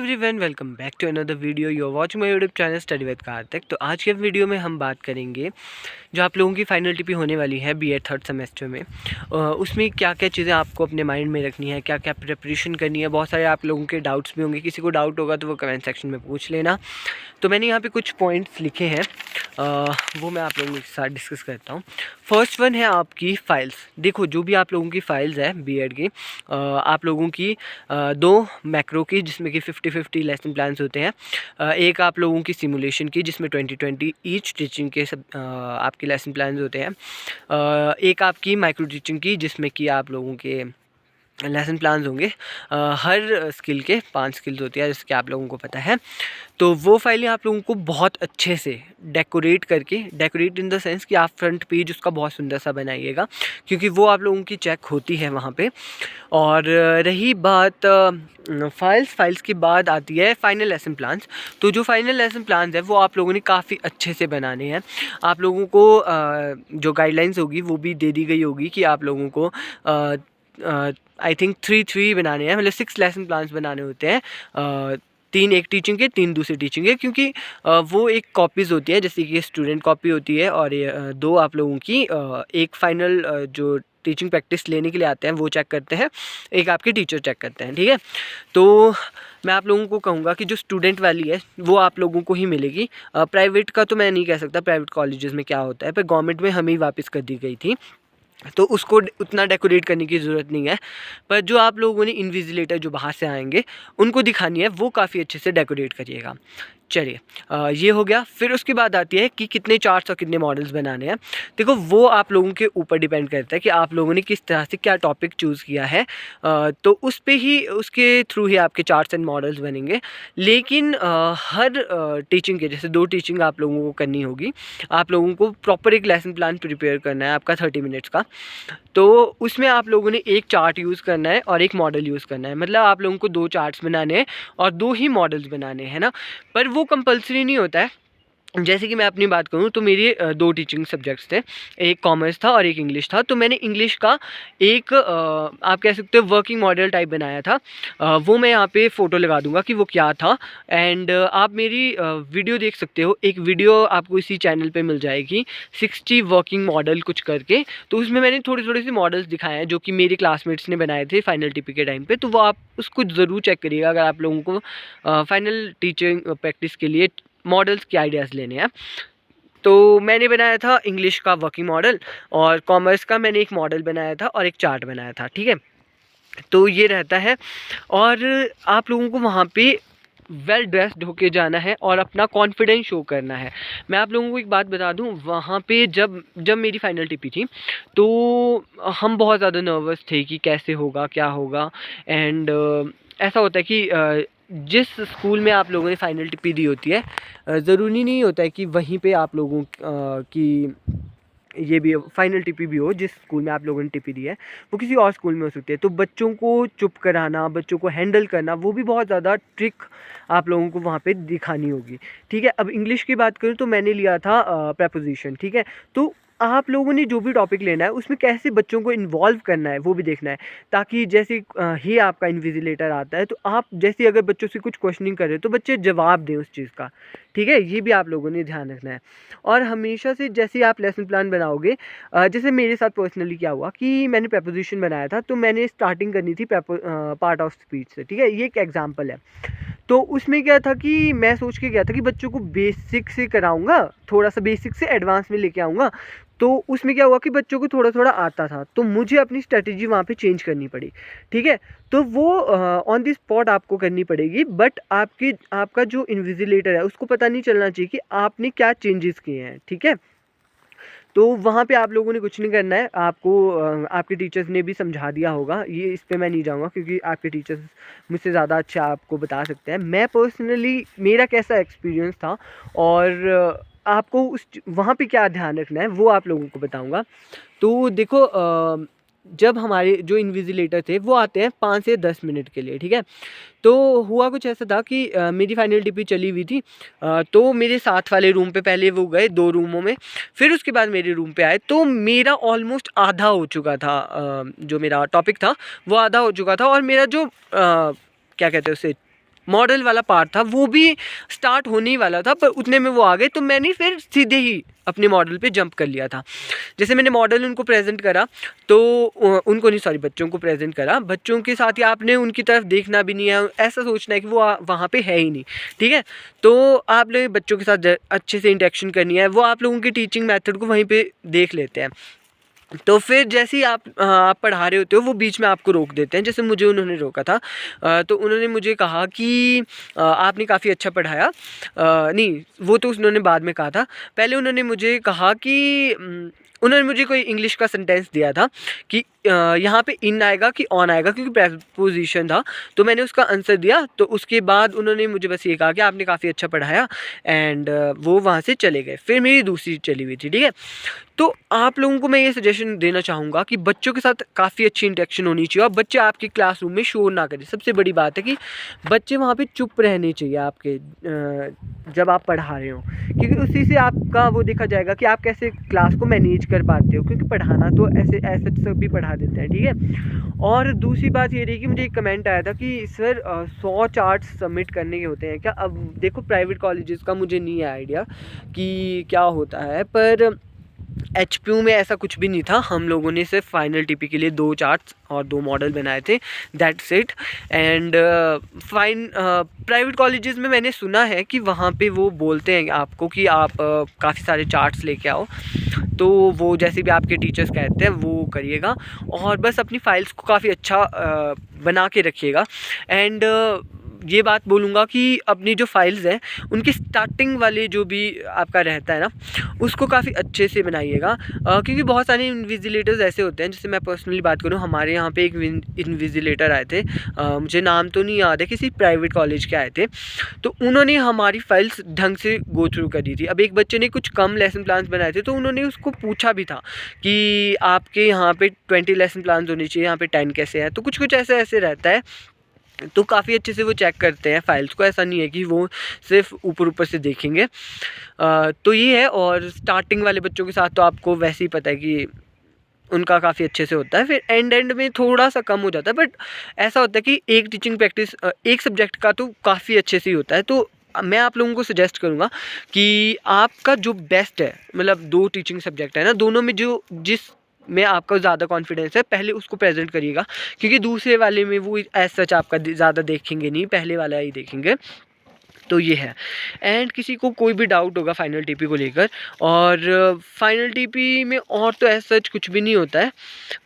Everyone, welcome back to another video. You are watching my YouTube channel study with Kartik. तो आज के video में हम बात करेंगे जो आप लोगों की फाइनल टीपी होने वाली है बीएड थर्ड सेमेस्टर में। उसमें क्या क्या चीज़ें आपको अपने माइंड में रखनी है, क्या क्या प्रिपरेशन करनी है। बहुत सारे आप लोगों के डाउट्स भी होंगे, किसी को डाउट होगा तो वो कमेंट सेक्शन में पूछ लेना। तो मैंने यहाँ पे कुछ पॉइंट्स लिखे हैं, वो मैं आप लोगों के साथ डिस्कस करता हूँ। फर्स्ट वन है आपकी फ़ाइल्स। देखो, जो भी आप लोगों की फ़ाइल्स है बीएड की, आप लोगों की दो मैक्रो की जिसमें कि 50-50 लेसन प्लान्स होते हैं, एक आप लोगों की सिमुलेशन की जिसमें 20-20 ईच टीचिंग के सब आपके लेसन प्लान्स होते हैं, एक आपकी माइक्रो टीचिंग की जिसमें कि आप लोगों के लेसन प्लान्स होंगे। हर स्किल के 5 स्किल्स होती है जैसे कि आप लोगों को पता है। तो वो फाइलें आप लोगों को बहुत अच्छे से डेकोरेट करके, डेकोरेट इन द सेंस कि आप फ्रंट पेज उसका बहुत सुंदर सा बनाइएगा, क्योंकि वो आप लोगों की चेक होती है वहाँ पे। और रही बात फाइल्स की बाद आती है फाइनल लेसन प्लान्स। तो जो फाइनल लेसन प्लान्स है वो आप लोगों ने काफ़ी अच्छे से बनाने हैं। आप लोगों को जो गाइडलाइंस होगी वो भी दे दी गई होगी कि आप लोगों को आई थिंक 3 बनाने हैं, मतलब 6 लेसन प्लान्स बनाने होते हैं। 3 एक टीचिंग के, 3 दूसरी टीचिंग के, क्योंकि वो एक कॉपीज़ होती है, जैसे कि स्टूडेंट कॉपी होती है और 2 आप लोगों की एक फाइनल जो टीचिंग प्रैक्टिस लेने के लिए आते हैं वो चेक करते हैं, एक आपके टीचर चेक करते हैं। ठीक है, तो मैं आप लोगों को कहूँगा कि जो स्टूडेंट वाली है वो आप लोगों को ही मिलेगी। प्राइवेट का तो मैं नहीं कह सकता, प्राइवेट कॉलेजेस में क्या होता है, पर गवर्नमेंट में हमें वापस कर दी गई थी, तो उसको उतना डेकोरेट करने की ज़रूरत नहीं है। पर जो आप लोगों ने इन्विजिलेटर जो बाहर से आएंगे उनको दिखानी है, वो काफ़ी अच्छे से डेकोरेट करिएगा। चलिए, ये हो गया। फिर उसके बाद आती है कि कितने चार्ट्स और कितने मॉडल्स बनाने हैं। देखो, वो आप लोगों के ऊपर डिपेंड करता है कि आप लोगों ने किस तरह से क्या टॉपिक चूज़ किया है, तो उस पे ही, उसके थ्रू ही आपके चार्ट्स एंड मॉडल्स बनेंगे। लेकिन हर टीचिंग के, जैसे 2 टीचिंग आप लोगों को करनी होगी, आप लोगों को प्रॉपर एक लेसन प्लान प्रिपेयर करना है आपका 30 मिनट्स का। तो उसमें आप लोगों ने एक चार्ट यूज़ करना है और एक मॉडल यूज़ करना है, मतलब आप लोगों को 2 चार्ट्स बनाने हैं और 2 ही मॉडल्स बनाने हैं ना। पर वो कंपल्सरी नहीं होता है। जैसे कि मैं अपनी बात करूँ तो मेरे 2 टीचिंग सब्जेक्ट्स थे, एक कॉमर्स था और एक इंग्लिश था। तो मैंने इंग्लिश का एक आप कह सकते हो वर्किंग मॉडल टाइप बनाया था। वो मैं यहाँ पे फ़ोटो लगा दूँगा कि वो क्या था। एंड आप मेरी वीडियो देख सकते हो, एक वीडियो आपको इसी चैनल पे मिल जाएगी, 60 वर्किंग मॉडल कुछ करके। तो उसमें मैंने थोड़े से मॉडल्स दिखाए हैं जो कि मेरे क्लासमेट्स ने बनाए थे फाइनल टीपी के टाइम पे। तो वो आप उसको ज़रूर चेक करिएगा अगर आप लोगों को फाइनल टीचिंग प्रैक्टिस के लिए मॉडल्स के आइडियाज़ लेने हैं। तो मैंने बनाया था इंग्लिश का वर्किंग मॉडल, और कॉमर्स का मैंने एक मॉडल बनाया था और एक चार्ट बनाया था। ठीक है, तो ये रहता है। और आप लोगों को वहाँ पे वेल ड्रेस्ड होके जाना है और अपना कॉन्फिडेंस शो करना है। मैं आप लोगों को एक बात बता दूं, वहाँ पे जब जब मेरी फाइनल टीपी थी तो हम बहुत ज़्यादा नर्वस थे कि कैसे होगा, क्या होगा। एंड ऐसा होता है कि जिस स्कूल में आप लोगों ने फाइनल टीपी दी होती है, ज़रूरी नहीं होता है कि वहीं पे आप लोगों की ये भी फाइनल टीपी भी हो। जिस स्कूल में आप लोगों ने टीपी दी है वो किसी और स्कूल में हो सकती है। तो बच्चों को चुप कराना, बच्चों को हैंडल करना, वो भी बहुत ज़्यादा ट्रिक आप लोगों को वहाँ पे दिखानी होगी। ठीक है, अब इंग्लिश की बात करूँ तो मैंने लिया था प्रेपोजिशन। ठीक है, तो आप लोगों ने जो भी टॉपिक लेना है उसमें कैसे बच्चों को इन्वॉल्व करना है वो भी देखना है, ताकि जैसे ही आपका इन्विजिलेटर आता है तो आप जैसे अगर बच्चों से कुछ क्वेश्चनिंग कर रहे हो तो बच्चे जवाब दें उस चीज़ का। ठीक है, ये भी आप लोगों ने ध्यान रखना है। और हमेशा से जैसे आप लेसन प्लान बनाओगे, जैसे मेरे साथ पर्सनली क्या हुआ कि मैंने प्रेपोजिशन बनाया था, तो मैंने स्टार्टिंग करनी थी पार्ट ऑफ स्पीच से। ठीक है, ये एक एग्जांपल है। तो उसमें क्या था कि मैं सोच के गया था कि बच्चों को बेसिक से कराऊंगा, थोड़ा सा बेसिक से एडवांस में लेके आऊँगा। तो उसमें क्या हुआ कि बच्चों को थोड़ा थोड़ा आता था, तो मुझे अपनी स्ट्रेटजी वहाँ पे चेंज करनी पड़ी। ठीक है, तो वो ऑन द स्पॉट आपको करनी पड़ेगी, बट आपका जो इन्विजिलेटर है उसको पता नहीं चलना चाहिए कि आपने क्या चेंजेस किए हैं। ठीक है, तो वहाँ पे आप लोगों ने कुछ नहीं करना है, आपको आपके टीचर्स ने भी समझा दिया होगा। ये इस पे मैं नहीं जाऊँगा क्योंकि आपके टीचर्स मुझसे ज़्यादा अच्छा आपको बता सकते हैं। मैं पर्सनली, मेरा कैसा एक्सपीरियंस था और आपको उस वहाँ पे क्या ध्यान रखना है वो आप लोगों को बताऊँगा। तो देखो, जब हमारे जो इन्विजिलेटर थे वो आते हैं 5 से 10 मिनट के लिए। ठीक है, तो हुआ कुछ ऐसा था कि मेरी फाइनल टीपी चली हुई थी। तो मेरे साथ वाले रूम पे पहले वो गए 2 रूमों में, फिर उसके बाद मेरे रूम पे आए। तो मेरा ऑलमोस्ट आधा हो चुका था, जो मेरा टॉपिक था वो आधा हो चुका था। और मेरा जो क्या कहते हैं उसे, मॉडल वाला पार्ट था वो भी स्टार्ट होने ही वाला था, पर उतने में वो आ गए, तो मैंने फिर सीधे ही अपने मॉडल पे जंप कर लिया था। जैसे मैंने मॉडल उनको प्रेजेंट करा, तो उनको नहीं, सॉरी, बच्चों को प्रेजेंट करा। बच्चों के साथ ही आपने उनकी तरफ देखना भी नहीं है, ऐसा सोचना है कि वो वहाँ पे है ही नहीं, ठीक है। तो आपने बच्चों के साथ अच्छे से इंटरेक्शन करनी है, वो आप लोगों की टीचिंग मेथड को वहीं पे देख लेते हैं। तो फिर जैसे ही आप पढ़ा रहे होते हो, वो बीच में आपको रोक देते हैं। जैसे मुझे उन्होंने रोका था, तो उन्होंने मुझे कहा कि आपने काफ़ी अच्छा पढ़ाया। नहीं, वो तो उन्होंने बाद में कहा था। पहले उन्होंने मुझे कहा कि उन्होंने मुझे कोई इंग्लिश का सेंटेंस दिया था कि यहाँ पे इन आएगा कि ऑन आएगा, क्योंकि प्रेपोजिशन था। तो मैंने उसका आंसर दिया। तो उसके बाद उन्होंने मुझे बस ये कहा कि आपने काफ़ी अच्छा पढ़ाया, एंड वो वहाँ से चले गए। फिर मेरी दूसरी चली हुई थी, ठीक है। तो आप लोगों को मैं ये सजेशन देना चाहूँगा कि बच्चों के साथ काफ़ी अच्छी इंटरेक्शन होनी चाहिए, और बच्चे आपके क्लासरूम में शोर ना करें। सबसे बड़ी बात है कि बच्चे वहाँ पे चुप रहने चाहिए आपके जब आप पढ़ा रहे हो, क्योंकि उसी से आपका वो देखा जाएगा कि आप कैसे क्लास को मैनेज कर पाते हो, क्योंकि पढ़ाना तो ऐसे सभी पढ़ा देते हैं, ठीक है। और दूसरी बात ये रही कि मुझे एक कमेंट आया था कि सर 100 चार्ट्स सबमिट करने के होते हैं क्या? अब देखो, प्राइवेट कॉलेजेस का मुझे नहीं है आइडिया कि क्या होता है, पर एचपीयू में ऐसा कुछ भी नहीं था। हम लोगों ने सिर्फ फाइनल टीपी के लिए 2 चार्ट्स और 2 मॉडल बनाए थे, that's it. And private colleges में मैंने सुना है कि वहाँ पे वो बोलते हैं आपको कि आप काफ़ी सारे चार्ट्स लेके आओ, तो वो जैसे भी आपके टीचर्स कहते हैं वो करिएगा, और बस अपनी फाइल्स को काफ़ी अच्छा बना के रखिएगा। एंड ये बात बोलूँगा कि अपनी जो फाइल्स हैं उनकी स्टार्टिंग वाले जो भी आपका रहता है ना, उसको काफ़ी अच्छे से बनाइएगा, क्योंकि बहुत सारे इन्विजिलेटर्स ऐसे होते हैं। जैसे मैं पर्सनली बात करूँ, हमारे यहाँ पे एक इन्विजिलेटर आए थे, मुझे नाम तो नहीं याद है, किसी प्राइवेट कॉलेज के आए थे। तो उन्होंने हमारी फाइल्स ढंग से गो थ्रू करी थी। अब एक बच्चे ने कुछ कम लेसन प्लान्स बनाए थे, तो उन्होंने उसको पूछा भी था कि आपके यहाँ पे 20 लेसन प्लान्स होने चाहिए, यहाँ पे 10 कैसे हैं? तो कुछ कुछ ऐसे रहता है। तो काफ़ी अच्छे से वो चेक करते हैं फाइल्स को, ऐसा नहीं है कि वो सिर्फ ऊपर से देखेंगे। तो ये है। और स्टार्टिंग वाले बच्चों के साथ तो आपको वैसे ही पता है कि उनका काफ़ी अच्छे से होता है, फिर एंड में थोड़ा सा कम हो जाता है। बट ऐसा होता है कि एक टीचिंग प्रैक्टिस एक सब्जेक्ट का तो काफ़ी अच्छे से ही होता है। तो मैं आप लोगों को सजेस्ट करूँगा कि आपका जो बेस्ट है, मतलब 2 टीचिंग सब्जेक्ट है ना, दोनों में जो जिस में आपका ज़्यादा कॉन्फिडेंस है, पहले उसको प्रेजेंट करिएगा, क्योंकि दूसरे वाले में वो एज सच आपका ज़्यादा देखेंगे नहीं, पहले वाला ही देखेंगे। तो ये है। एंड किसी को कोई भी डाउट होगा फाइनल टीपी को लेकर, और फाइनल टीपी में और तो ऐसा सच कुछ भी नहीं होता है,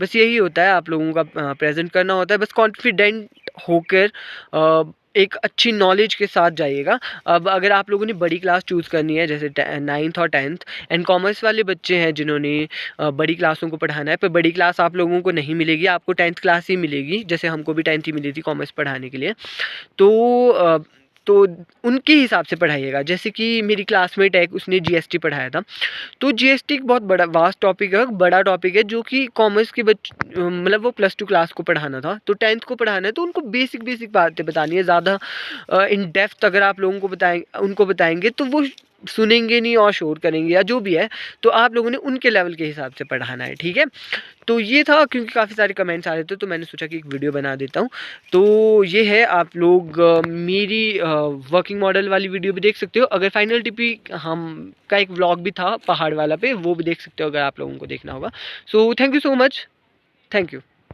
बस यही होता है आप लोगों का प्रेजेंट करना होता है, बस कॉन्फिडेंट होकर एक अच्छी नॉलेज के साथ जाइएगा। अब अगर आप लोगों ने बड़ी क्लास चूज़ करनी है, जैसे 9th और 10th, एंड कॉमर्स वाले बच्चे हैं जिन्होंने बड़ी क्लासों को पढ़ाना है, पर बड़ी क्लास आप लोगों को नहीं मिलेगी, आपको 10th क्लास ही मिलेगी, जैसे हमको भी 10th ही मिली थी कॉमर्स पढ़ाने के लिए। तो उनके हिसाब से पढ़ाइएगा। जैसे कि मेरी क्लासमेट है, उसने जीएसटी पढ़ाया था, तो जीएसटी एक बहुत बड़ा वास्ट टॉपिक है, बड़ा टॉपिक है, जो कि कॉमर्स के मतलब वो +2 क्लास को पढ़ाना था, तो 10th को पढ़ाना है, तो उनको बेसिक बातें बतानी है। ज़्यादा इन डेप्थ अगर आप लोगों को उनको बताएंगे तो वो सुनेंगे नहीं और शोर करेंगे या जो भी है। तो आप लोगों ने उनके लेवल के हिसाब से पढ़ाना है, ठीक है। तो ये था, क्योंकि काफ़ी सारे कमेंट्स आ रहे थे, तो मैंने सोचा कि एक वीडियो बना देता हूँ। तो ये है, आप लोग मेरी वर्किंग मॉडल वाली वीडियो भी देख सकते हो। अगर फाइनल टीपी हम का एक व्लॉग भी था पहाड़ वाला पे, वो भी देख सकते हो अगर आप लोगों को देखना होगा। So thank you so much, thank you.